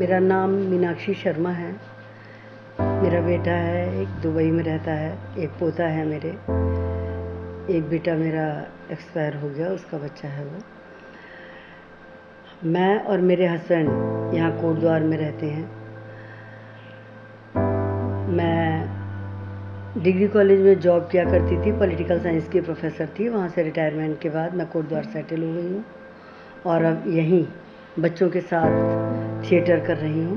मेरा नाम मीनाक्षी शर्मा है। मेरा बेटा है, एक दुबई में रहता है, एक पोता है मेरे, एक बेटा मेरा एक्सपायर हो गया, उसका बच्चा है वो। मैं और मेरे हस्बैंड यहाँ कोटद्वार में रहते हैं। मैं डिग्री कॉलेज में जॉब किया करती थी, पॉलिटिकल साइंस की प्रोफेसर थी। वहाँ से रिटायरमेंट के बाद मैं कोटद्वार सेटल हो गई हूँ और अब यहीं बच्चों के साथ थिएटर कर रही हूँ।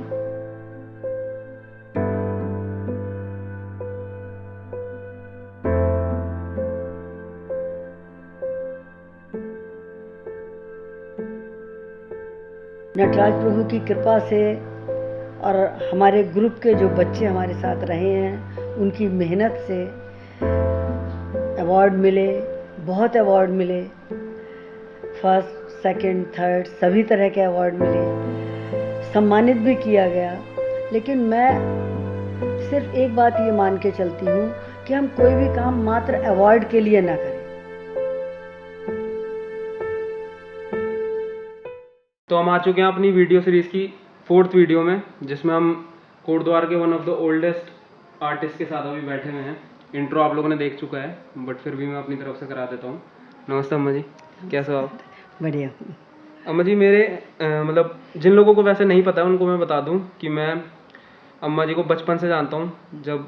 नटराज प्रभु की कृपा से और हमारे ग्रुप के जो बच्चे हमारे साथ रहे हैं, उनकी मेहनत से अवार्ड मिले, बहुत अवार्ड मिले, फर्स्ट, सेकंड, थर्ड सभी तरह के अवार्ड मिले, सम्मानित भी किया गया। लेकिन मैं सिर्फ एक बात ये मान के चलती हूँ कि हम कोई भी काम मात्र अवार्ड के लिए ना करें। तो हम आ चुके हैं अपनी वीडियो सीरीज की 4th वीडियो में, जिसमें हम कोटद्वार के one of the oldest artist के साथ अभी बैठे हुए हैं। इंट्रो आप लोगों ने देख चुका है, बट फिर भी मैं अपनी तरफ से करा देता हूँ। नमस्ते अम्मा जी, कैसे हो आप? बढ़िया। अम्मा जी, मेरे मतलब जिन लोगों को वैसे नहीं पता है उनको मैं बता दूं कि मैं अम्मा जी को बचपन से जानता हूं, जब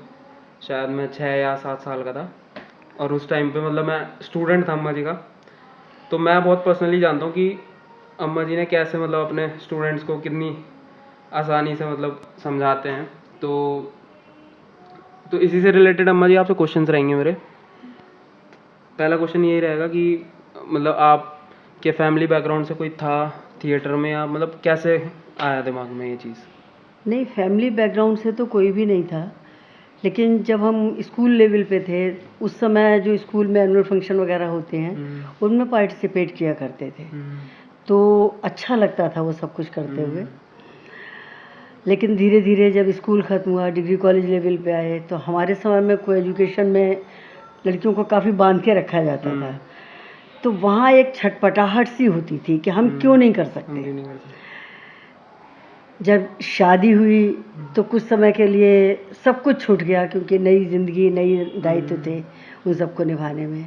शायद मैं 6 या 7 साल का था, और उस टाइम पे मतलब मैं स्टूडेंट था अम्मा जी का। तो मैं बहुत पर्सनली जानता हूँ कि अम्मा जी ने कैसे मतलब अपने स्टूडेंट्स को कितनी आसानी से मतलब समझाते हैं। तो इसी से रिलेटेड अम्मा जी आपसे क्वेश्चंस रहेंगे मेरे। पहला क्वेश्चन यही रहेगा कि मतलब आपके फैमिली बैकग्राउंड से कोई था थिएटर में, या मतलब कैसे आया दिमाग में ये चीज़? नहीं, फैमिली बैकग्राउंड से तो कोई भी नहीं था, लेकिन जब हम स्कूल लेवल पे थे उस समय जो स्कूल में एनुअल फंक्शन वगैरह होते हैं उनमें पार्टिसिपेट किया करते थे, तो अच्छा लगता था वो सब कुछ करते हुए। लेकिन धीरे धीरे जब स्कूल ख़त्म हुआ, डिग्री कॉलेज लेवल पे आए, तो हमारे समय में को एजुकेशन में लड़कियों को काफ़ी बांध के रखा जाता था, तो वहाँ एक छटपटाहट सी होती थी कि हम क्यों नहीं कर सकते। जब शादी हुई तो कुछ समय के लिए सब कुछ छूट गया, क्योंकि नई ज़िंदगी, नई दायित्व थे उन सबको निभाने में।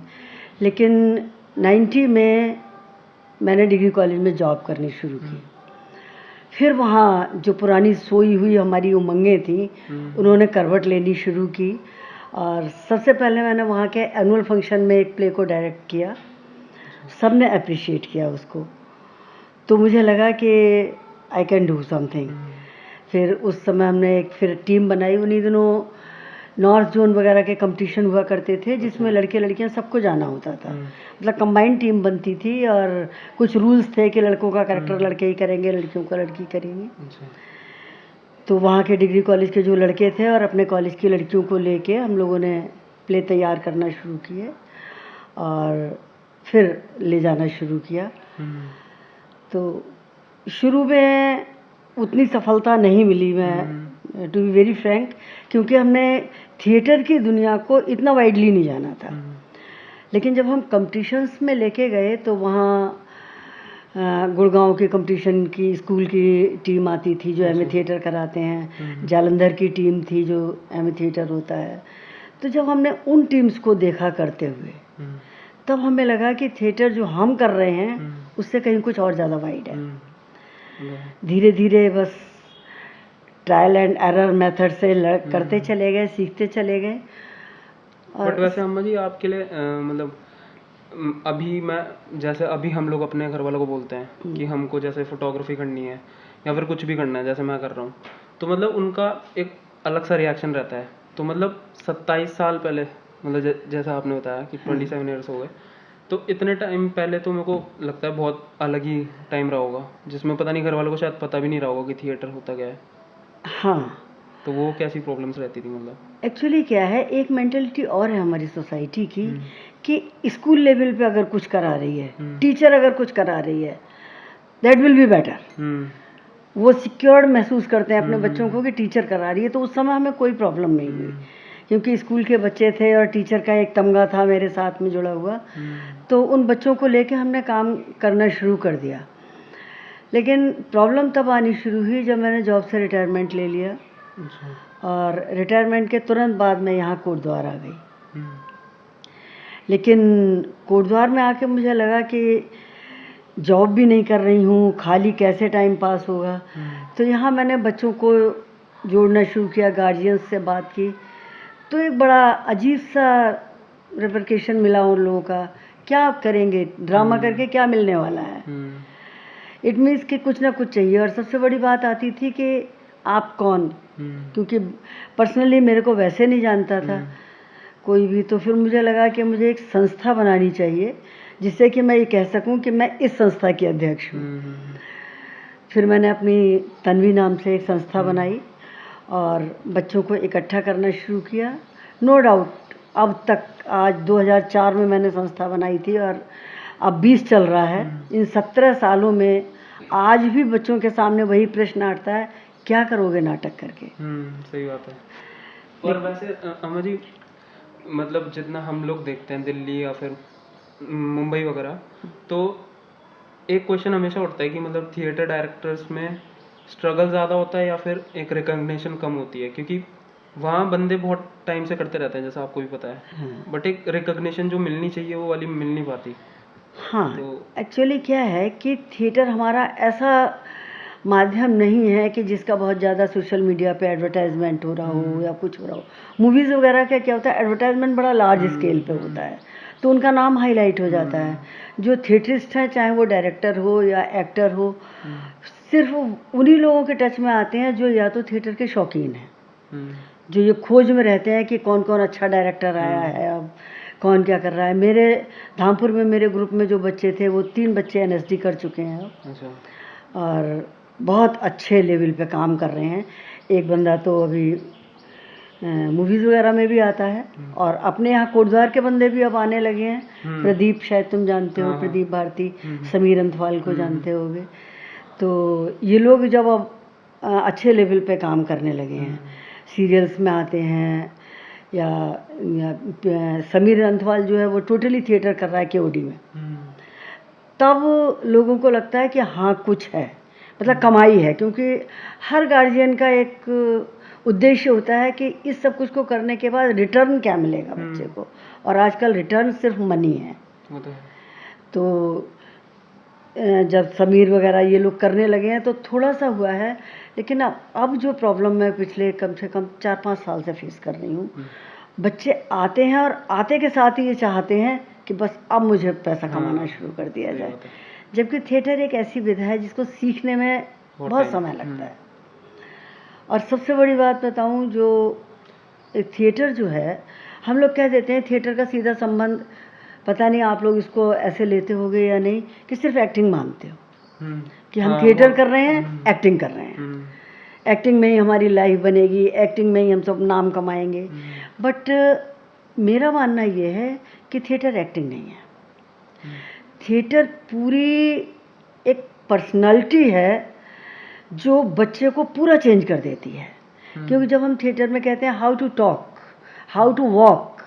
लेकिन 90 में मैंने डिग्री कॉलेज में जॉब करनी शुरू की। फिर वहाँ जो पुरानी सोई हुई हमारी उमंगें थी, उन्होंने करवट लेनी शुरू की, और सबसे पहले मैंने वहाँ के एनुअल फंक्शन में एक प्ले को डायरेक्ट किया। सब ने अप्रिशिएट किया उसको, तो मुझे लगा कि आई कैन डू समथिंग। फिर उस समय हमने एक फिर टीम बनाई। उन्हीं दिनों नॉर्थ जोन वगैरह के कंपटीशन हुआ करते थे, जिसमें लड़के लड़कियां सबको जाना होता था। मतलब कंबाइंड टीम बनती थी, और कुछ रूल्स थे कि लड़कों का कैरेक्टर लड़के ही करेंगे, लड़कियों का लड़की करेंगी। तो वहाँ के डिग्री कॉलेज के जो लड़के थे और अपने कॉलेज की लड़कियों को लेके हम लोगों ने प्ले तैयार करना शुरू किए और फिर ले जाना शुरू किया। तो शुरू में उतनी सफलता नहीं मिली, मैं टू बी वेरी फ्रैंक, क्योंकि हमने थिएटर की दुनिया को इतना वाइडली नहीं जाना था। लेकिन जब हम कंपटीशंस में लेके गए तो वहाँ गुड़गांव के कंपटीशन की स्कूल की टीम आती थी जो एमए थिएटर कराते हैं, जालंधर की टीम थी जो एमए थिएटर होता है। तो जब हमने उन टीम्स को देखा करते हुए, तब हमें लगा कि थिएटर जो हम कर रहे हैं उससे कहीं कुछ और ज़्यादा वाइड है। धीरे धीरे बस ट्रायल एंड एरर मेथड से करते चले गए, सीखते चले गए। बट वैसे अम्मा जी आपके लिए मतलब अभी मैं जैसे अभी हम लोग अपने घर वालों को बोलते हैं कि हमको जैसे फोटोग्राफी करनी है या फिर कुछ भी करना है, जैसे मैं कर रहा हूँ, तो मतलब उनका एक अलग सा रिएक्शन रहता है। तो मतलब 27 साल पहले, मतलब जैसा आपने बताया कि 27 ईयर्स हो गए, तो इतने टाइम पहले तो मेरे को लगता है बहुत अलग ही टाइम रहा होगा, जिसमें पता नहीं घर वालों को शायद पता भी नहीं रहा होगा कि थिएटर होता क्या है। हाँ, तो वो कैसी प्रॉब्लम्स रहती थी? मतलब एक्चुअली क्या है, एक मेंटेलिटी और है हमारी सोसाइटी की कि स्कूल लेवल पे अगर कुछ करा रही है, टीचर अगर कुछ करा रही है, दैट विल बी बेटर। वो सिक्योर्ड महसूस करते हैं अपने बच्चों को कि टीचर करा रही है। तो उस समय हमें कोई प्रॉब्लम नहीं हुई, क्योंकि स्कूल के बच्चे थे और टीचर का एक तमगा था मेरे साथ में जुड़ा हुआ, तो उन बच्चों को लेके हमने काम करना शुरू कर दिया। लेकिन प्रॉब्लम तब आनी शुरू हुई जब मैंने जॉब से रिटायरमेंट ले लिया, अच्छा। और रिटायरमेंट के तुरंत बाद मैं यहाँ कोटद्वार आ गई। हम्म, लेकिन कोटद्वार में आके मुझे लगा कि जॉब भी नहीं कर रही हूँ, खाली कैसे टाइम पास होगा। तो यहाँ मैंने बच्चों को जोड़ना शुरू किया, गार्जियंस से बात की, तो एक बड़ा अजीब सा रेपरकेशन मिला उन लोगों का। क्या आप करेंगे, ड्रामा करके क्या मिलने वाला है। इट मीन्स कि कुछ ना कुछ चाहिए। और सबसे बड़ी बात आती थी कि आप कौन, क्योंकि पर्सनली मेरे को वैसे नहीं जानता था कोई भी। तो फिर मुझे लगा कि मुझे एक संस्था बनानी चाहिए जिससे कि मैं ये कह सकूं कि मैं इस संस्था की अध्यक्ष हूँ। फिर मैंने अपनी तन्वी नाम से एक संस्था बनाई और बच्चों को इकट्ठा करना शुरू किया। नो डाउट अब तक, आज 2004 में मैंने संस्था बनाई थी और अब 20 चल रहा है। इन 17 सालों में आज भी बच्चों के सामने वही प्रश्न आता है, क्या करोगे नाटक करके। सही बात है। और वैसे अम्मा जी, मतलब जितना हम लोग देखते हैं दिल्ली या फिर मुंबई वगैरह, तो एक क्वेश्चन हमेशा उठता है कि मतलब थिएटर डायरेक्टर्स में स्ट्रगल ज़्यादा होता है या फिर एक रिकग्निशन कम होती है, क्योंकि वहाँ बंदे बहुत टाइम से करते रहते हैं जैसा आपको भी पता है। बट एक रिकग्निशन जो मिलनी चाहिए वो वाली मिल नहीं पाती। हाँ, तो एक्चुअली क्या है कि थिएटर हमारा ऐसा माध्यम नहीं है कि जिसका बहुत ज़्यादा सोशल मीडिया पे एडवर्टाइजमेंट हो रहा हो या कुछ हो रहा हो। मूवीज़ वगैरह का क्या होता है, एडवर्टाइजमेंट बड़ा लार्ज स्केल पे होता है, तो उनका नाम हाईलाइट हो जाता है। जो थिएटरिस्ट हैं, चाहे वो डायरेक्टर हो या एक्टर हो, सिर्फ उन्हीं लोगों के टच में आते हैं जो या तो थिएटर के शौकीन हैं, जो ये खोज में रहते हैं कि कौन कौन अच्छा डायरेक्टर आया है, अब कौन क्या कर रहा है। मेरे धामपुर में मेरे ग्रुप में जो बच्चे थे वो 3 बच्चे एनएसडी कर चुके हैं और बहुत अच्छे लेवल पे काम कर रहे हैं। एक बंदा तो अभी मूवीज़ वगैरह में भी आता है और अपने यहाँ कोटद्वार के बंदे भी अब आने लगे हैं। प्रदीप, शायद तुम जानते हो, प्रदीप भारती, समीर अंथवाल को जानते होगे। तो ये लोग जब अब अच्छे लेवल पे काम करने लगे हैं, सीरियल्स में आते हैं, या समीर अंथवाल जो है वो टोटली थिएटर कर रहा है केओडी में, तब लोगों को लगता है कि हाँ कुछ है, मतलब कमाई है। क्योंकि हर गार्जियन का एक उद्देश्य होता है कि इस सब कुछ को करने के बाद रिटर्न क्या मिलेगा बच्चे को, और आजकल रिटर्न सिर्फ मनी है। तो जब समीर वगैरह ये लोग करने लगे हैं तो थोड़ा सा हुआ है, लेकिन अब जो प्रॉब्लम मैं पिछले कम से कम 4-5 साल से फेस कर रही हूँ, बच्चे आते हैं और आते के साथ ही ये चाहते हैं कि बस अब मुझे पैसा कमाना शुरू कर दिया जाए, जबकि थिएटर एक ऐसी विधा है जिसको सीखने में बहुत समय लगता है। और सबसे बड़ी बात बताऊं, जो थिएटर जो है, हम लोग कह देते हैं थिएटर का सीधा संबंध, पता नहीं आप लोग इसको ऐसे लेते होगे या नहीं, कि सिर्फ एक्टिंग मानते हो कि हम थिएटर कर रहे हैं, एक्टिंग कर रहे हैं, एक्टिंग में ही हमारी लाइफ बनेगी, एक्टिंग में ही हम सब नाम कमाएंगे। बट मेरा मानना ये है कि थिएटर एक्टिंग नहीं है। थिएटर पूरी एक पर्सनालिटी है जो बच्चे को पूरा चेंज कर देती है। क्योंकि जब हम थिएटर में कहते हैं how to talk, how to walk,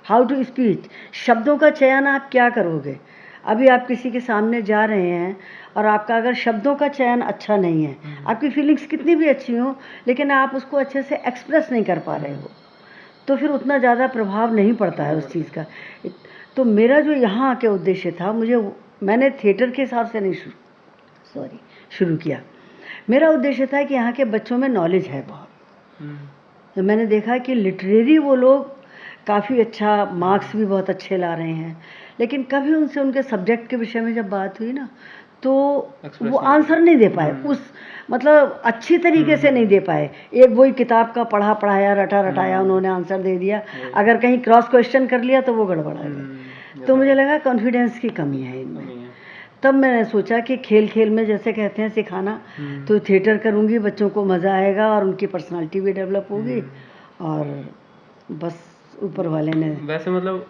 how to speech, शब्दों का चयन आप क्या करोगे। अभी आप किसी के सामने जा रहे हैं और आपका अगर शब्दों का चयन अच्छा नहीं है, आपकी फीलिंग्स कितनी भी अच्छी हो, लेकिन आप उसको अच्छे से एक्सप्रेस नहीं कर पा रहे हो, तो फिर उतना ज़्यादा प्रभाव नहीं पड़ता है उस चीज़ का। तो मेरा जो यहाँ आके उद्देश्य था, मैंने थिएटर के हिसाब से नहीं शुरू किया। मेरा उद्देश्य था कि यहाँ के बच्चों में नॉलेज है बहुत। तो मैंने देखा कि लिटरेरी वो लोग काफ़ी अच्छा, मार्क्स भी बहुत अच्छे ला रहे हैं, लेकिन कभी उनसे उनके सब्जेक्ट के विषय में जब बात हुई ना, तो वो आंसर नहीं दे पाए, उस मतलब अच्छी तरीके से नहीं दे पाए। एक वही किताब का पढ़ाया रटाया उन्होंने आंसर दे दिया, अगर कहीं क्रॉस क्वेश्चन कर लिया तो वो गड़बड़ा गया। तो मुझे लगा कॉन्फिडेंस की कमी है इनमें। तब मैंने सोचा कि खेल खेल में जैसे कहते हैं सिखाना, तो थिएटर करूँगी, बच्चों को मज़ा आएगा और उनकी पर्सनालिटी भी डेवलप होगी, और बस ऊपर वाले ने। वैसे मतलब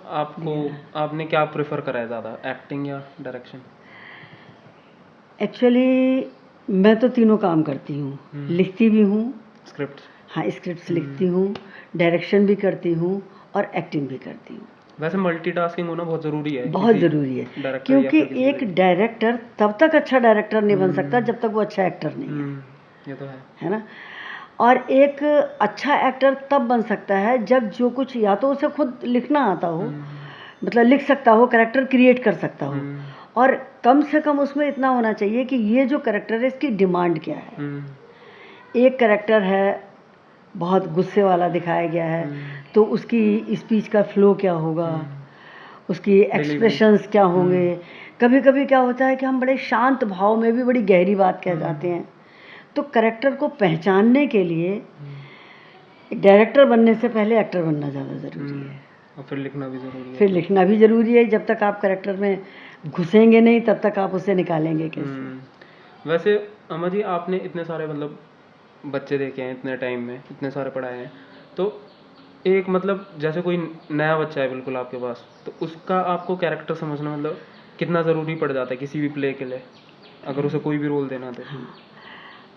आपने क्या प्रेफर करा है ज़्यादा, एक्टिंग या डायरेक्शन? एक्चुअली मैं तो तीनों काम करती हूँ, लिखती भी हूँ, स्क्रिप्ट, हाँ स्क्रिप्ट्स लिखती हूँ, डायरेक्शन भी करती हूँ और एक्टिंग भी करती हूँ। वैसे मल्टीटास्किंग होना बहुत ज़रूरी है बहुत ज़रूरी है, डायरेक्टर या क्योंकि फिर किसी एक डायरेक्टर तब तक अच्छा डायरेक्टर नहीं बन सकता जब तक वो अच्छा एक्टर नहीं है, ये तो है ना। और एक अच्छा एक्टर तब बन सकता है जब जो कुछ या तो उसे खुद लिखना आता हो, मतलब लिख सकता हो, कैरेक्टर क्रिएट कर सकता हो, और कम से कम उसमें इतना होना चाहिए कि ये जो कैरेक्टर है इसकी डिमांड क्या है। एक कैरेक्टर है बहुत गुस्से वाला दिखाया गया है, तो उसकी स्पीच का फ्लो क्या होगा, उसकी एक्सप्रेशंस क्या होंगे। कभी कभी क्या होता है कि हम बड़े शांत भाव में भी बड़ी गहरी बात कह जाते हैं, तो कैरेक्टर को पहचानने के लिए डायरेक्टर बनने से पहले एक्टर बनना ज़्यादा ज़रूरी है, और फिर लिखना भी ज़रूरी है। फिर लिखना भी ज़रूरी है। जब तक आप कैरेक्टर में घुसेंगे नहीं तब तक आप उसे निकालेंगे कैसे। वैसे अम्मा जी, आपने इतने सारे मतलब बच्चे देखे हैं इतने टाइम में, इतने सारे पढ़ाए हैं, तो एक मतलब जैसे कोई नया बच्चा है बिल्कुल आपके पास, तो उसका आपको कैरेक्टर समझना मतलब कितना ज़रूरी पड़ जाता है किसी भी प्ले के लिए, अगर उसे कोई भी रोल देना तो?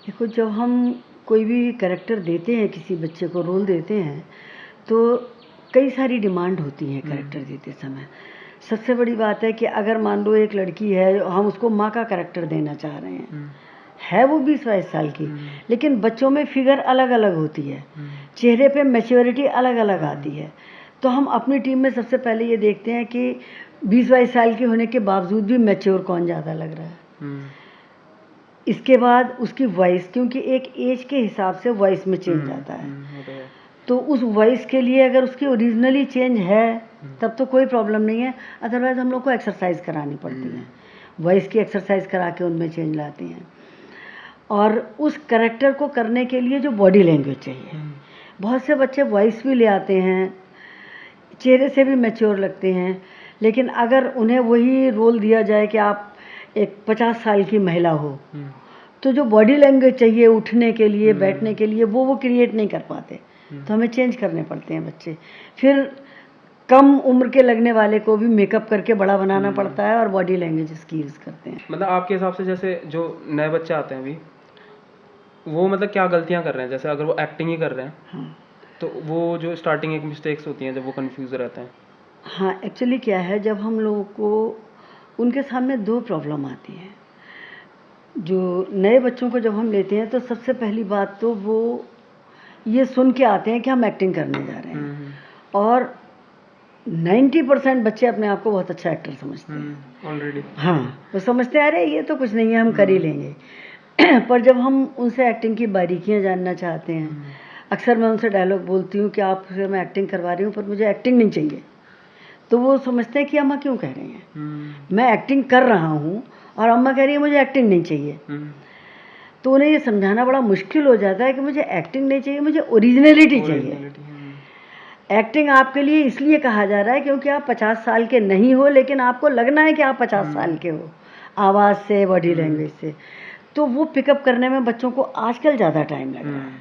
देखो, जब हम कोई भी कैरेक्टर देते हैं, किसी बच्चे को रोल देते हैं, तो कई सारी डिमांड होती हैं कैरेक्टर देते समय। सबसे बड़ी बात है कि अगर मान लो एक लड़की है, हम उसको माँ का कैरेक्टर देना चाह रहे हैं, है वो 20-22 साल की, लेकिन बच्चों में फिगर अलग अलग होती है, चेहरे पे मैच्योरिटी अलग अलग आती है। तो हम अपनी टीम में सबसे पहले ये देखते हैं कि 20-22 साल की होने के बावजूद भी मैच्योर कौन ज़्यादा लग रहा है। इसके बाद उसकी वॉइस, क्योंकि एक एज के हिसाब से वॉइस में चेंज आता है, तो उस वॉइस के लिए अगर उसकी ओरिजिनली चेंज है तब तो कोई प्रॉब्लम नहीं है, अदरवाइज हम लोग को एक्सरसाइज करानी पड़ती है, वॉइस की एक्सरसाइज करा के उनमें चेंज लाते हैं। और उस करेक्टर को करने के लिए जो बॉडी लैंग्वेज चाहिए, बहुत से बच्चे वॉइस भी ले आते हैं, चेहरे से भी मैच्योर लगते हैं, लेकिन अगर उन्हें वही रोल दिया जाए कि आप एक 50 साल की महिला हो, तो जो बॉडी लैंग्वेज चाहिए उठने के लिए, बैठने के लिए, वो क्रिएट नहीं कर पाते, तो हमें चेंज करने पड़ते हैं बच्चे। फिर कम उम्र के लगने वाले को भी मेकअप करके बड़ा बनाना पड़ता है और बॉडी लैंग्वेज इसकी यूज़ करते हैं। मतलब आपके हिसाब से जैसे जो नए बच्चे आते हैं अभी, वो मतलब क्या गलतियां कर रहे हैं, जैसे अगर वो एक्टिंग ही कर रहे हैं, तो वो जो स्टार्टिंग एक मिस्टेक्स होती हैं जब वो कंफ्यूज रहते हैं? हाँ, एक्चुअली क्या है, जब हम लोगों को उनके सामने 2 प्रॉब्लम आती हैं। जो नए बच्चों को जब हम लेते हैं तो सबसे पहली बात तो वो ये सुन के आते हैं कि हम एक्टिंग करने जा रहे हैं, और 90% बच्चे अपने आप को बहुत अच्छा एक्टर समझते हैं ऑलरेडी। हाँ, वो समझते हैं अरे ये तो कुछ नहीं है, हम कर ही लेंगे। पर जब हम उनसे एक्टिंग की बारीकियां जानना चाहते हैं, अक्सर मैं उनसे डायलॉग बोलती हूँ कि आपसे मैं एक्टिंग करवा रही हूँ पर मुझे एक्टिंग नहीं चाहिए, तो वो समझते हैं कि अम्मा क्यों कह रही हैं, मैं एक्टिंग कर रहा हूँ और अम्मा कह रही है मुझे एक्टिंग नहीं चाहिए। तो उन्हें ये समझाना बड़ा मुश्किल हो जाता है कि मुझे एक्टिंग नहीं चाहिए, मुझे ओरिजिनलिटी चाहिए। एक्टिंग आपके लिए इसलिए कहा जा रहा है क्योंकि आप 50 साल के नहीं हो, लेकिन आपको लगना है कि आप 50 साल के हो, आवाज़ से, बॉडी लैंग्वेज से। तो वो पिकअप करने में बच्चों को आजकल ज़्यादा टाइम लग रहा है।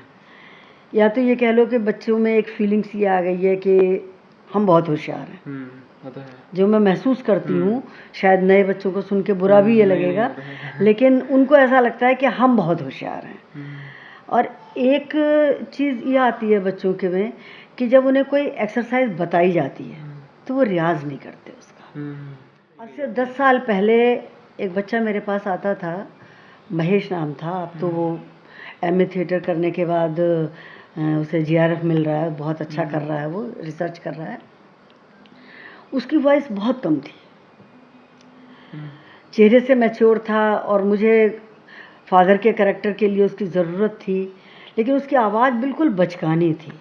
या तो ये कह लो कि बच्चों में एक फीलिंग्स ये आ गई है कि हम बहुत होशियार हैं, जो मैं महसूस करती हूँ, शायद नए बच्चों को सुन के बुरा भी ये लगेगा, लेकिन उनको ऐसा लगता है कि हम बहुत होशियार हैं। और एक चीज़ ये आती है बच्चों के में कि जब उन्हें कोई एक्सरसाइज बताई जाती है तो वो रियाज नहीं करते उसका। आज से 10 साल पहले एक बच्चा मेरे पास आता था, महेश नाम था, अब तो वो एमए थिएटर करने के बाद उसे जीआरएफ मिल रहा है, बहुत अच्छा कर रहा है, वो रिसर्च कर रहा है। उसकी वॉइस बहुत कम थी, चेहरे से मैच्योर था, और मुझे फादर के कैरेक्टर के लिए उसकी ज़रूरत थी, लेकिन उसकी आवाज़ बिल्कुल बचकानी थी।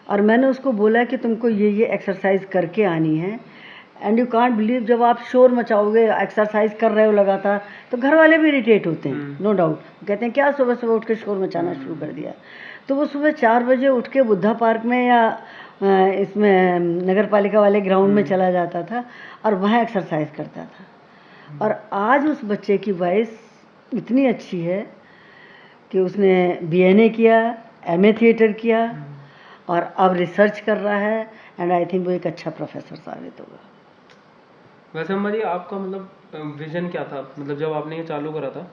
और मैंने उसको बोला कि तुमको ये एक्सरसाइज करके आनी है, एंड यू कांट बिलीव, जब आप शोर मचाओगे, एक्सरसाइज कर रहे हो लगातार, तो घर वाले भी इरिटेट होते हैं, नो डाउट, कहते हैं क्या सुबह सुबह उठ के शोर मचाना शुरू कर दिया। तो वो सुबह 4 बजे उठ के बुद्धा पार्क में या इसमें नगर पालिका वाले ग्राउंड में चला जाता था और वहाँ एक्सरसाइज करता था। और आज उस बच्चे की वॉइस इतनी अच्छी है कि उसने बीएनए किया, एमए थिएटर किया, और अब रिसर्च कर रहा है, एंड आई थिंक वो एक अच्छा प्रोफेसर साबित होगा। वैसे अम्मा जी, आपका मतलब विजन क्या था, मतलब जब आपने ये चालू करा था,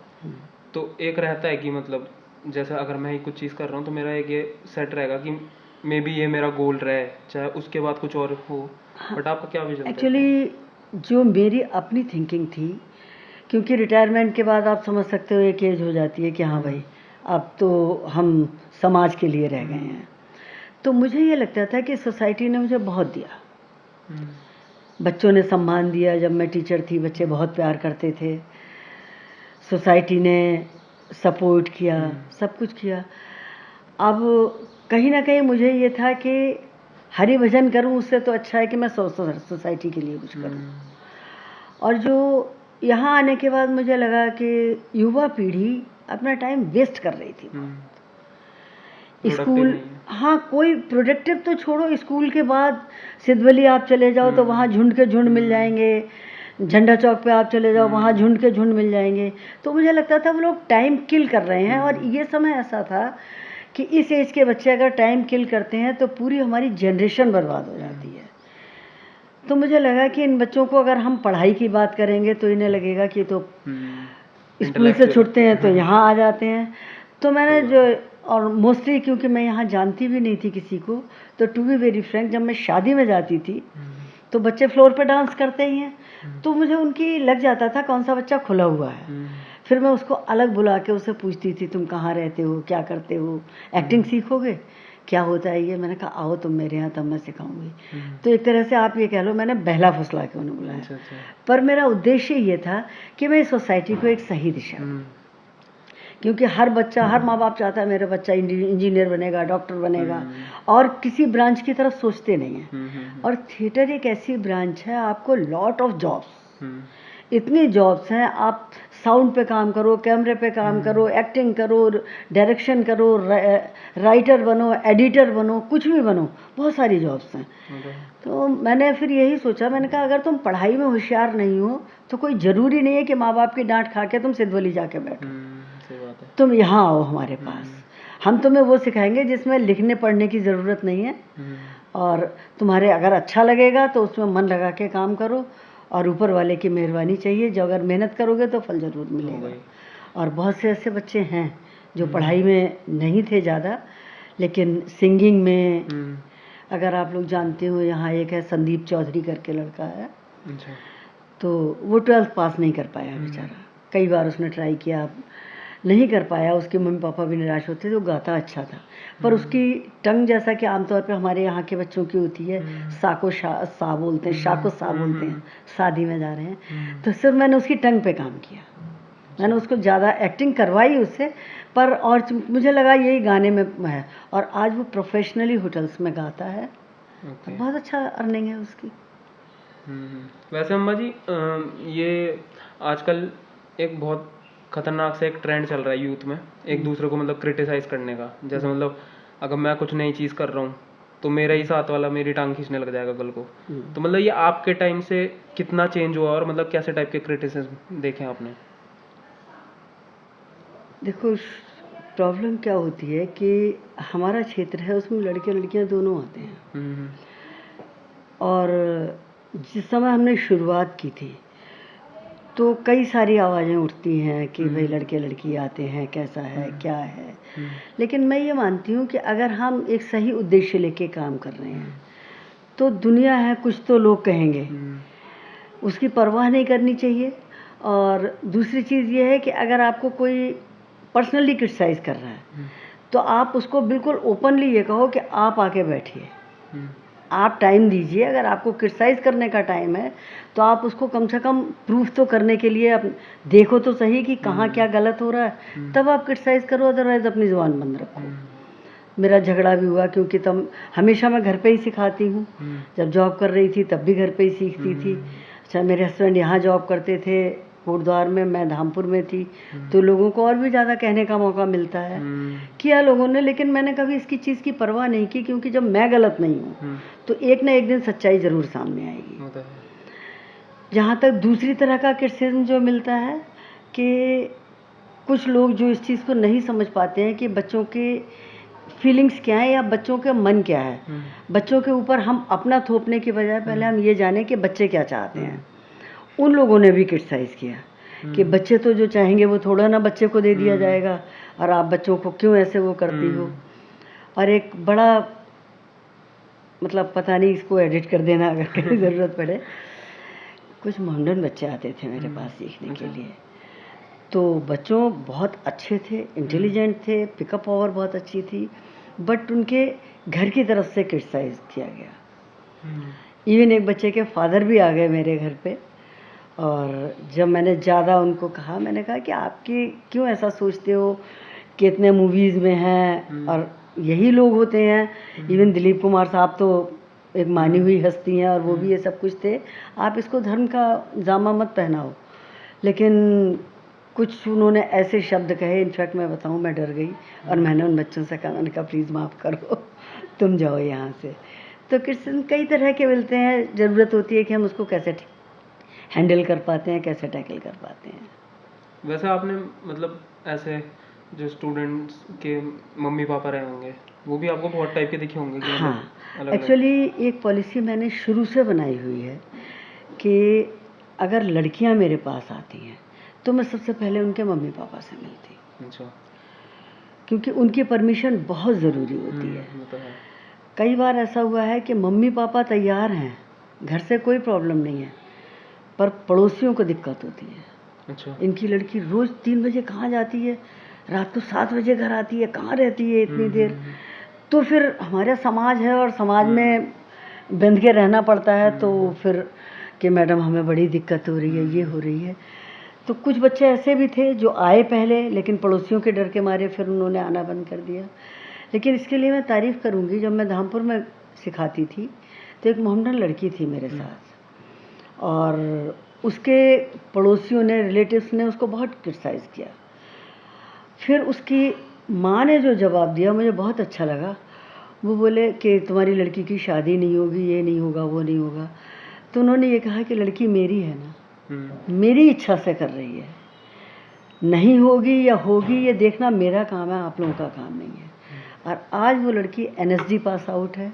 तो एक रहता है कि मतलब जैसे अगर मैं कुछ चीज़ कर रहा हूँ तो मेरा एक ये सेट रहेगा कि मे बी ये मेरा गोल रहे, चाहे उसके बाद कुछ और हो, बट आपका क्या विजन था? एक्चुअली जो मेरी अपनी थिंकिंग थी, क्योंकि रिटायरमेंट के बाद आप समझ सकते हो एक एज हो जाती है कि हाँ भाई अब तो हम समाज के लिए रह गए हैं। तो मुझे ये लगता था कि सोसाइटी ने मुझे बहुत दिया, बच्चों ने सम्मान दिया। जब मैं टीचर थी बच्चे बहुत प्यार करते थे, सोसाइटी ने सपोर्ट किया, सब कुछ किया। अब कहीं ना कहीं मुझे ये था कि हरि भजन करूं, उससे तो अच्छा है कि मैं सोसाइटी के लिए कुछ करूं। और जो यहाँ आने के बाद मुझे लगा कि युवा पीढ़ी अपना टाइम वेस्ट कर रही थी। स्कूल, हाँ कोई प्रोडक्टिव तो छोड़ो, स्कूल के बाद सिद्धवली आप चले जाओ तो वहाँ झुंड के झुंड मिल जाएंगे, झंडा चौक पे आप चले जाओ वहाँ झुंड के झुंड मिल जाएंगे। तो मुझे लगता था वो लोग टाइम किल कर रहे हैं। और ये समय ऐसा था कि इस एज के बच्चे अगर टाइम किल करते हैं तो पूरी हमारी जनरेशन बर्बाद हो जाती है। तो मुझे लगा कि इन बच्चों को अगर हम पढ़ाई की बात करेंगे तो इन्हें लगेगा कि तो स्कूल से छूटते हैं तो यहाँ आ जाते हैं। तो मैंने जो, और मोस्टली क्योंकि मैं यहाँ जानती भी नहीं थी किसी को, तो टू बी वेरी फ्रैंक जब मैं शादी में जाती थी तो बच्चे फ्लोर पे डांस करते ही हैं, तो मुझे उनकी लग जाता था कौन सा बच्चा खुला हुआ है। फिर मैं उसको अलग बुला के उससे पूछती थी तुम कहाँ रहते हो, क्या करते हो, एक्टिंग सीखोगे, क्या होता है ये। मैंने कहा आओ तुम मेरे यहाँ तब मैं सिखाऊंगी। तो एक तरह से आप ये कह लो मैंने बहला फुसला के उन्हें बुलाया। पर मेरा उद्देश्य ये था कि मैं सोसाइटी को एक सही दिशा, क्योंकि हर बच्चा, हर माँ बाप चाहता है मेरा बच्चा इंजीनियर बनेगा, डॉक्टर बनेगा, और किसी ब्रांच की तरफ सोचते नहीं हैं। और थिएटर एक ऐसी ब्रांच है, आपको लॉट ऑफ जॉब्स, इतनी जॉब्स हैं। आप साउंड पे काम करो, कैमरे पे काम करो, एक्टिंग करो, डायरेक्शन करो, राइटर बनो, एडिटर बनो, कुछ भी बनो, बहुत सारी जॉब्स हैं। तो मैंने फिर यही सोचा, मैंने कहा अगर तुम पढ़ाई में होशियार नहीं हो तो कोई ज़रूरी नहीं है कि माँ बाप की डांट खा के तुम सिद्धवली जाके बैठो। तुम यहाँ आओ हमारे पास, हम तुम्हें वो सिखाएंगे जिसमें लिखने पढ़ने की ज़रूरत नहीं है, और तुम्हारे अगर अच्छा लगेगा तो उसमें मन लगा के काम करो, और ऊपर वाले की मेहरबानी चाहिए, जो अगर मेहनत करोगे तो फल ज़रूर मिलेगा। और बहुत से ऐसे बच्चे हैं जो पढ़ाई में नहीं थे ज़्यादा, लेकिन सिंगिंग में, अगर आप लोग जानते हो यहाँ एक है संदीप चौधरी करके लड़का है, तो वो 12th पास नहीं कर पाया बेचारा, कई बार उसने ट्राई किया, नहीं कर पाया। उसके मम्मी पापा भी निराश होते थे। वो गाता अच्छा था, पर उसकी टंग जैसा कि आमतौर पे हमारे यहाँ के बच्चों की होती है, साको सा बोलते हैं, शाको सा बोलते हैं, शादी में जा रहे हैं। तो सिर्फ मैंने उसकी टंग पे काम किया, मैंने उसको ज़्यादा एक्टिंग करवाई उससे, पर और मुझे लगा यही गाने में है। और आज वो प्रोफेशनली होटल्स में गाता है, बहुत अच्छा अर्निंग है उसकी। वैसे अम्मा जी, ये आजकल एक बहुत खतरनाक सा एक ट्रेंड चल रहा है यूथ में, एक दूसरे को मतलब क्रिटिसाइज करने का। जैसे मतलब अगर मैं कुछ नई चीज़ कर रहा हूँ तो मेरा ही साथ वाला मेरी टांग खींचने लग जाएगा कल को। तो मतलब ये आपके टाइम से कितना चेंज हुआ, और मतलब कैसे टाइप के क्रिटिसिज्म देखे आपने? देखो प्रॉब्लम क्या होती है कि हमारा क्षेत्र है उसमें लड़के लड़कियां दोनों आते हैं, और जिस समय हमने शुरुआत की थी तो कई सारी आवाज़ें उठती हैं कि भाई लड़के लड़की आते हैं, कैसा है, क्या है। लेकिन मैं ये मानती हूँ कि अगर हम एक सही उद्देश्य लेके काम कर रहे हैं तो दुनिया है, कुछ तो लोग कहेंगे, उसकी परवाह नहीं करनी चाहिए। और दूसरी चीज़ ये है कि अगर आपको कोई पर्सनली क्रिटिसाइज़ कर रहा है तो आप उसको बिल्कुल ओपनली ये कहो कि आप आके बैठिए, आप टाइम दीजिए। अगर आपको क्रिटिसाइज़ करने का टाइम है तो आप उसको कम से कम प्रूफ तो करने के लिए देखो तो सही कि कहाँ क्या गलत हो रहा है, तब आप क्रिटिसाइज़ करो, अदरवाइज़ अपनी ज़ुबान बंद रखो। मेरा झगड़ा भी हुआ, क्योंकि तब हमेशा मैं घर पे ही सिखाती हूँ, जब जॉब कर रही थी तब भी घर पे ही सीखती थी। अच्छा, मेरे हस्बैंड यहाँ जॉब करते थे कोटद्वार में, मैं धामपुर में थी, तो लोगों को और भी ज़्यादा कहने का मौका मिलता है, किया लोगों ने। लेकिन मैंने कभी इसकी चीज़ की परवाह नहीं की, क्योंकि जब मैं गलत नहीं हूँ तो एक ना एक दिन सच्चाई ज़रूर सामने आएगी। जहाँ तक दूसरी तरह का क्रिटिसिज्म जो मिलता है कि कुछ लोग जो इस चीज़ को नहीं समझ पाते हैं कि बच्चों के फीलिंग्स क्या है या बच्चों के मन क्या है, बच्चों के ऊपर हम अपना थोपने की बजाय पहले हम ये जानें कि बच्चे क्या चाहते हैं। उन लोगों ने भी क्रिटिसाइज़ किया कि बच्चे तो जो चाहेंगे वो थोड़ा ना बच्चे को दे दिया जाएगा, और आप बच्चों को क्यों ऐसे वो करती हो। और एक बड़ा मतलब पता नहीं इसको एडिट कर देना अगर कहीं ज़रूरत पड़े। कुछ मॉडर्न बच्चे आते थे मेरे पास सीखने के लिए, तो बच्चों बहुत अच्छे थे, इंटेलिजेंट थे, पिकअप पावर बहुत अच्छी थी, बट उनके घर की तरफ से क्रिटिसाइज किया गया। इवन एक बच्चे के फादर भी आ गए मेरे घर पे, और जब मैंने ज़्यादा उनको कहा, मैंने कहा कि आपके क्यों ऐसा सोचते हो कि इतने मूवीज़ में हैं और यही लोग होते हैं। इवन दिलीप कुमार साहब तो एक मानी हुई हस्ती हैं और वो भी ये सब कुछ थे, आप इसको धर्म का जामा मत पहनाओ। लेकिन कुछ उन्होंने ऐसे शब्द कहे, इनफैक्ट मैं बताऊं मैं डर गई और मैंने उन बच्चों से कहा, मैंने कहा प्लीज़ माफ़ करो तुम जाओ यहाँ से। तो क्रिश्चियन कई तरह के मिलते हैं, ज़रूरत होती है कि हम उसको कैसे हैंडल कर पाते हैं, कैसे टैकल कर पाते हैं। वैसे आपने मतलब ऐसे जो स्टूडेंट्स के मम्मी पापा रहे होंगे वो भी आपको बहुत टाइप के दिखे होंगे कि हाँ, अलग-अलग? एक्चुअली एक पॉलिसी मैंने शुरू से बनाई हुई है कि अगर लड़कियां मेरे पास आती हैं तो मैं सबसे पहले उनके मम्मी पापा से मिलती हूँ। अच्छा। क्योंकि उनकी परमिशन बहुत ज़रूरी होती है। वो तो है। कई बार ऐसा हुआ है कि मम्मी पापा तैयार हैं, घर से कोई प्रॉब्लम नहीं है, पर पड़ोसियों को दिक्कत होती है। अच्छा। इनकी लड़की रोज़ 3 बजे कहाँ जाती है, रात को 7 बजे घर आती है, कहाँ रहती है इतनी देर। तो फिर हमारा समाज है और समाज में बंध के रहना पड़ता है, तो फिर कि मैडम हमें बड़ी दिक्कत हो रही है, ये हो रही है। तो कुछ बच्चे ऐसे भी थे जो आए पहले, लेकिन पड़ोसियों के डर के मारे फिर उन्होंने आना बंद कर दिया। लेकिन इसके लिए मैं तारीफ़ करूँगी, जब मैं धामपुर में सिखाती थी तो एक मोहम्मडन लड़की थी मेरे साथ, और उसके पड़ोसियों ने, रिलेटिव्स ने उसको बहुत क्रिटिसाइज़ किया। फिर उसकी माँ ने जो जवाब दिया मुझे बहुत अच्छा लगा। वो बोले कि तुम्हारी लड़की की शादी नहीं होगी, ये नहीं होगा, वो नहीं होगा। तो उन्होंने ये कहा कि लड़की मेरी है ना, मेरी इच्छा से कर रही है, नहीं होगी या होगी ये देखना मेरा काम है, आप लोगों का काम नहीं है। और आज वो लड़की NSD पास आउट है,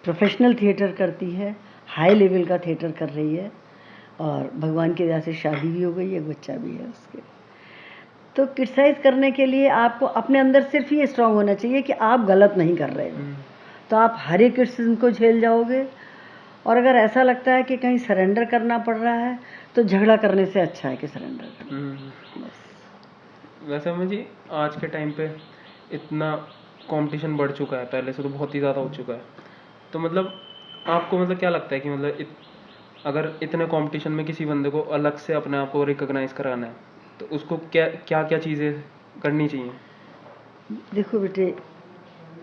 प्रोफेशनल थिएटर करती है, हाई लेवल का थिएटर कर रही है, और भगवान की दया से शादी भी हो गई, एक बच्चा भी है उसके। तो क्रिटिसाइज़ करने के लिए आपको अपने अंदर सिर्फ ये स्ट्रांग होना चाहिए कि आप गलत नहीं कर रहे हो, तो आप हर एक क्रिटिसिज्म को झेल जाओगे। और अगर ऐसा लगता है कि कहीं सरेंडर करना पड़ रहा है तो झगड़ा करने से अच्छा है कि सरेंडर करना। बस। वैसे अम्मा जी आज के टाइम पे इतना कंपटीशन बढ़ चुका है, पहले से तो बहुत ही ज़्यादा हो चुका है, तो मतलब आपको मतलब क्या लगता है कि मतलब अगर इतने कंपटीशन में किसी बंदे को अलग से अपने आप को रिकॉग्नाइज कराना है तो उसको क्या क्या क्या चीज़ें करनी चाहिए? देखो बेटे,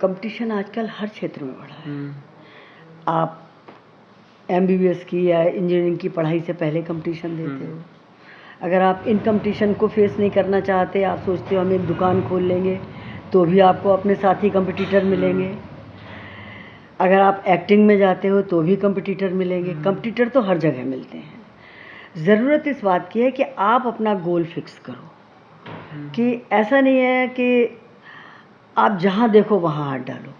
कंपटीशन आजकल हर क्षेत्र में बढ़ा है। आप MBBS की या इंजीनियरिंग की पढ़ाई से पहले कंपटीशन देते हो। अगर आप इन कंपटीशन को फेस नहीं करना चाहते, आप सोचते हो हम एक दुकान खोल लेंगे, तो भी आपको अपने साथी कंपटीटर मिलेंगे। अगर आप एक्टिंग में जाते हो तो भी कंपटीटर मिलेंगे। कंपटीटर तो हर जगह मिलते हैं। ज़रूरत इस बात की है कि आप अपना गोल फिक्स करो, कि ऐसा नहीं है कि आप जहाँ देखो वहाँ हाथ डालो।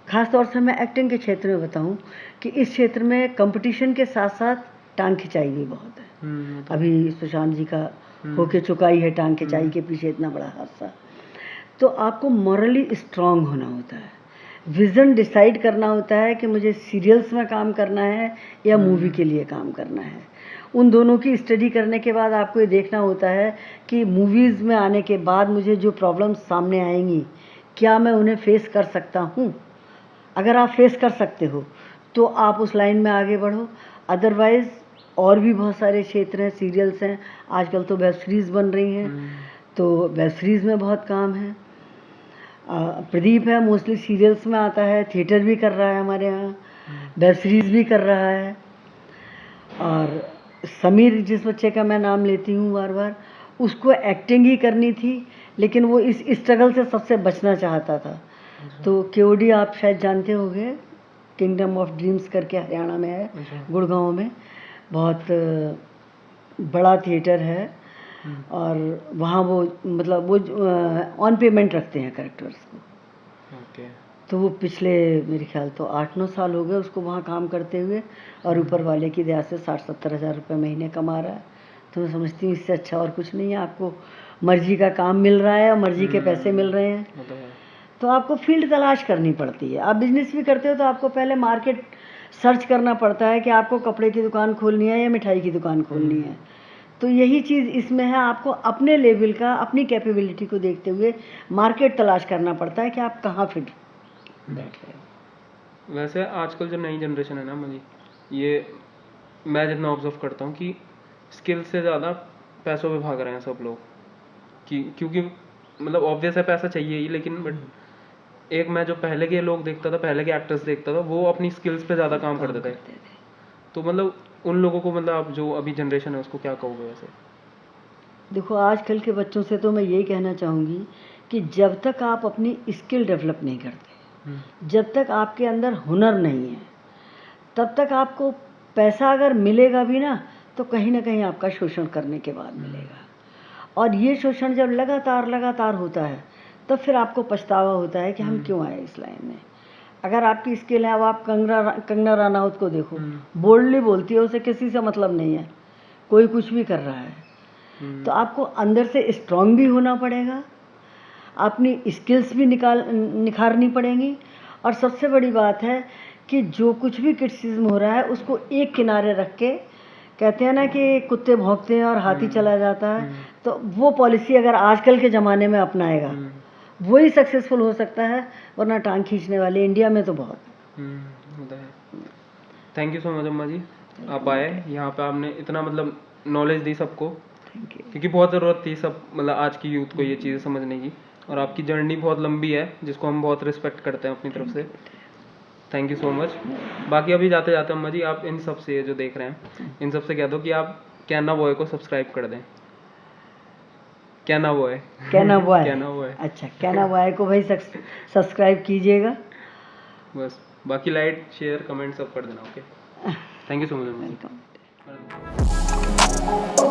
ख़ास तौर से मैं एक्टिंग के क्षेत्र में बताऊं कि इस क्षेत्र में कंपटीशन के साथ साथ टांग खिंचाई भी बहुत है। अभी सुशांत जी का होके चुका ही है, टांग खिंचाई के पीछे इतना बड़ा हादसा। तो आपको मॉरली स्ट्रांग होना होता है, विज़न डिसाइड करना होता है कि मुझे सीरियल्स में काम करना है या मूवी के लिए काम करना है। उन दोनों की स्टडी करने के बाद आपको ये देखना होता है कि मूवीज़ में आने के बाद मुझे जो प्रॉब्लम्स सामने आएंगी, क्या मैं उन्हें फेस कर सकता हूँ। अगर आप फेस कर सकते हो तो आप उस लाइन में आगे बढ़ो, अदरवाइज़ और भी बहुत सारे क्षेत्र हैं, सीरियल्स हैं, आजकल तो वेब सीरीज़ बन रही हैं, तो वेब सीरीज़ में बहुत काम है। प्रदीप है, मोस्टली सीरियल्स में आता है, थिएटर भी कर रहा है हमारे यहाँ, वेब सीरीज़ भी कर रहा है। और समीर जिस बच्चे का मैं नाम लेती हूँ बार बार, उसको एक्टिंग ही करनी थी, लेकिन वो इस स्ट्रगल से सबसे बचना चाहता था। तो KOD आप शायद जानते होंगे, किंगडम ऑफ ड्रीम्स करके हरियाणा में है, गुड़गांव में, बहुत बड़ा थिएटर है, और वहाँ वो मतलब वो ऑन पेमेंट रखते हैं कैरेक्टर्स को। तो वो पिछले मेरे ख्याल तो 8-9 साल हो गए उसको वहाँ काम करते हुए, और ऊपर वाले की दया से 60-70 हज़ार रुपये महीने कमा रहा है। तो मैं समझती हूँ इससे अच्छा और कुछ नहीं है। आपको मर्जी का काम मिल रहा है और मर्जी के पैसे मिल रहे हैं, तो आपको फील्ड तलाश करनी पड़ती है। आप बिजनेस भी करते हो तो आपको पहले मार्केट सर्च करना पड़ता है कि आपको कपड़े की दुकान खोलनी है या मिठाई की दुकान खोलनी है। तो यही चीज़ इसमें है, आपको अपने लेवल का, अपनी कैपेबिलिटी को देखते हुए मार्केट तलाश करना पड़ता है कि आप कहाँ फिट बैठ रहे हो। वैसे आजकल जो नई जनरेशन है ना मुझे, ये मैं जितना ऑब्जर्व करता हूँ कि स्किल से ज़्यादा पैसों पे भाग रहे हैं सब लोग, कि क्योंकि मतलब ऑब्वियस है पैसा चाहिए ही, लेकिन बट एक मैं जो पहले के लोग देखता था, पहले के एक्टर्स देखता था, वो अपनी स्किल्स पे ज़्यादा काम करते थे। तो मतलब उन लोगों को, मतलब आप जो अभी जनरेशन है उसको क्या कहोगे वैसे? देखो, आजकल के बच्चों से तो मैं यही कहना चाहूँगी कि जब तक आप अपनी स्किल डेवलप नहीं करते, जब तक आपके अंदर हुनर नहीं है, तब तक आपको पैसा अगर मिलेगा भी ना तो कहीं ना कहीं आपका शोषण करने के बाद मिलेगा। और ये शोषण जब लगातार लगातार होता है तब फिर आपको पछतावा होता है कि हम क्यों आए इस लाइन में। अगर आपकी स्किल है, अब आप कंगना रनावत को देखो, बोल्डली बोलती है, उसे किसी से मतलब नहीं है, कोई कुछ भी कर रहा है। तो आपको अंदर से स्ट्रांग भी होना पड़ेगा, अपनी स्किल्स भी निखारनी पड़ेंगी। और सबसे बड़ी बात है कि जो कुछ भी क्रिटिसिज्म हो रहा है उसको एक किनारे रख के, कहते हैं ना कि कुत्ते भौंकते हैं और हाथी चला जाता है, तो वो पॉलिसी अगर आजकल के ज़माने में अपनाएगा वही सक्सेसफुल हो सकता है, वरना टांग खींचने वाले इंडिया में तो बहुत। थैंक यू सो मच अम्मा जी, आप आए यहाँ पे, आपने इतना मतलब नॉलेज दी सबको, क्योंकि बहुत ज़रूरत थी सब, मतलब आज की यूथ को ये चीज़ें समझने की। और आपकी जर्नी बहुत लंबी है जिसको हम बहुत रिस्पेक्ट करते हैं अपनी तरफ से। Thank you so much. बाकी अभी जाते जाते अम्मा जी, आप इन सब से जो देख रहे हैं इन सब से कह दो कि आप कैना बॉय को सब्सक्राइब कर दें। कैना बॉय कैना बॉय कैना बॉय, अच्छा, कैना बॉय को भाई सब्सक्राइब कीजिएगा बस। बाकी लाइक शेयर कमेंट सब कर देना। Okay, thank you so much अम्मा जी।